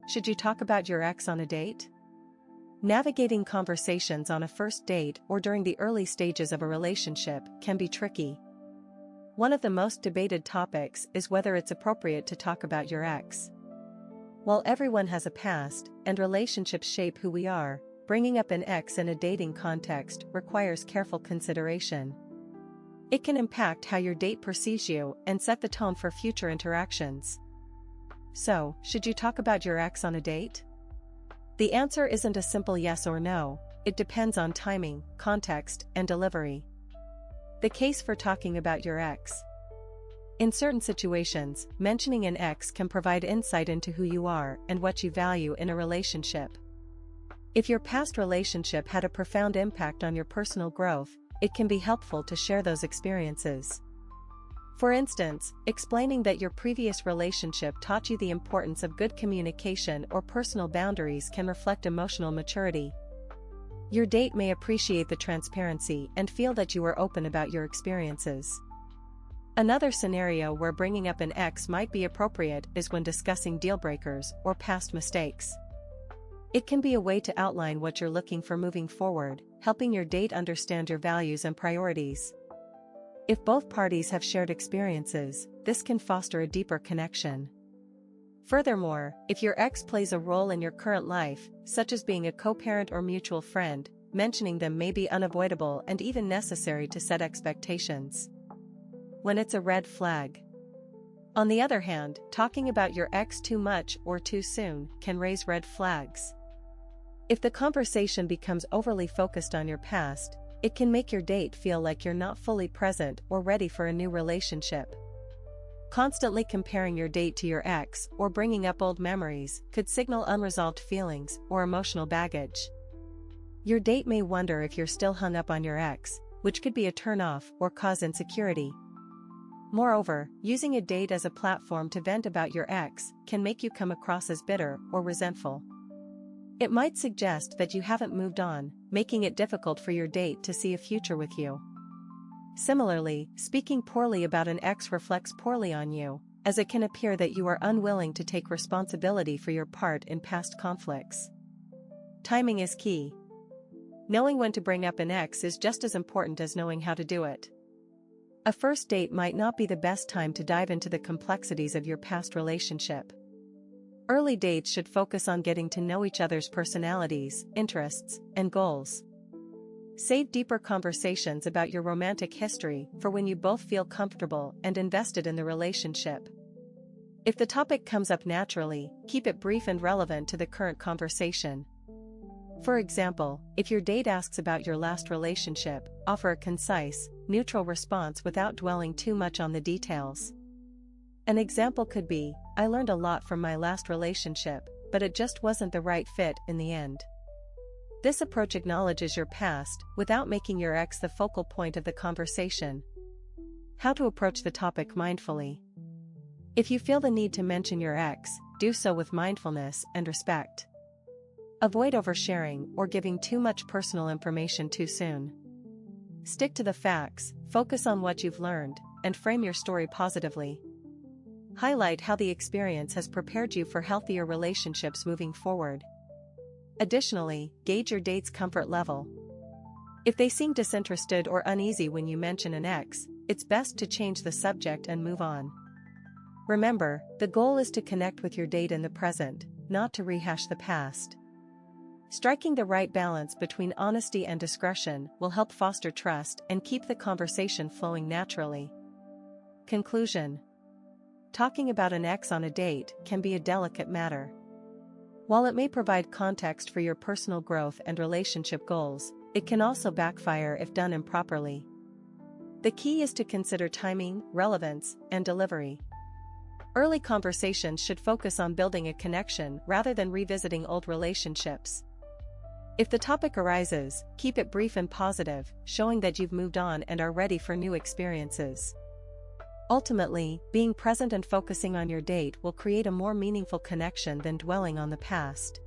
should you talk about your ex on a date? Navigating conversations on a first date or during the early stages of a relationship can be tricky. One of the most debated topics is whether it's appropriate to talk about your ex. While everyone has a past, and relationships shape who we are, bringing up an ex in a dating context requires careful consideration. It can impact how your date perceives you and set the tone for future interactions. So, should you talk about your ex on a date? The answer isn't a simple yes or no, it depends on timing, context, and delivery. The case for talking about your ex. In certain situations, mentioning an ex can provide insight into who you are and what you value in a relationship. If your past relationship had a profound impact on your personal growth, it can be helpful to share those experiences. For instance, explaining that your previous relationship taught you the importance of good communication or personal boundaries can reflect emotional maturity. Your date may appreciate the transparency and feel that you are open about your experiences. Another scenario where bringing up an ex might be appropriate is when discussing deal breakers or past mistakes. It can be a way to outline what you're looking for moving forward, helping your date understand your values and priorities. If both parties have shared experiences, this can foster a deeper connection. Furthermore, if your ex plays a role in your current life, such as being a co-parent or mutual friend, mentioning them may be unavoidable and even necessary to set expectations. When it's a red flag. On the other hand, talking about your ex too much or too soon can raise red flags. If the conversation becomes overly focused on your past, it can make your date feel like you're not fully present or ready for a new relationship. Constantly comparing your date to your ex or bringing up old memories could signal unresolved feelings or emotional baggage. Your date may wonder if you're still hung up on your ex, which could be a turn-off or cause insecurity. Moreover, using a date as a platform to vent about your ex can make you come across as bitter or resentful. It might suggest that you haven't moved on, making it difficult for your date to see a future with you. Similarly, speaking poorly about an ex reflects poorly on you, as it can appear that you are unwilling to take responsibility for your part in past conflicts. Timing is key. Knowing when to bring up an ex is just as important as knowing how to do it. A first date might not be the best time to dive into the complexities of your past relationship. Early dates should focus on getting to know each other's personalities, interests, and goals. Save deeper conversations about your romantic history for when you both feel comfortable and invested in the relationship. If the topic comes up naturally, keep it brief and relevant to the current conversation. For example, if your date asks about your last relationship, offer a concise, neutral response without dwelling too much on the details. An example could be, "I learned a lot from my last relationship, but it just wasn't the right fit in the end." This approach acknowledges your past without making your ex the focal point of the conversation. How to approach the topic mindfully. If you feel the need to mention your ex, do so with mindfulness and respect. Avoid oversharing or giving too much personal information too soon. Stick to the facts, focus on what you've learned, and frame your story positively. Highlight how the experience has prepared you for healthier relationships moving forward. Additionally, gauge your date's comfort level. If they seem disinterested or uneasy when you mention an ex, it's best to change the subject and move on. Remember, the goal is to connect with your date in the present, not to rehash the past. Striking the right balance between honesty and discretion will help foster trust and keep the conversation flowing naturally. Conclusion. Talking about an ex on a date can be a delicate matter. While it may provide context for your personal growth and relationship goals, it can also backfire if done improperly. The key is to consider timing, relevance, and delivery. Early conversations should focus on building a connection rather than revisiting old relationships. If the topic arises, keep it brief and positive, showing that you've moved on and are ready for new experiences. Ultimately, being present and focusing on your date will create a more meaningful connection than dwelling on the past.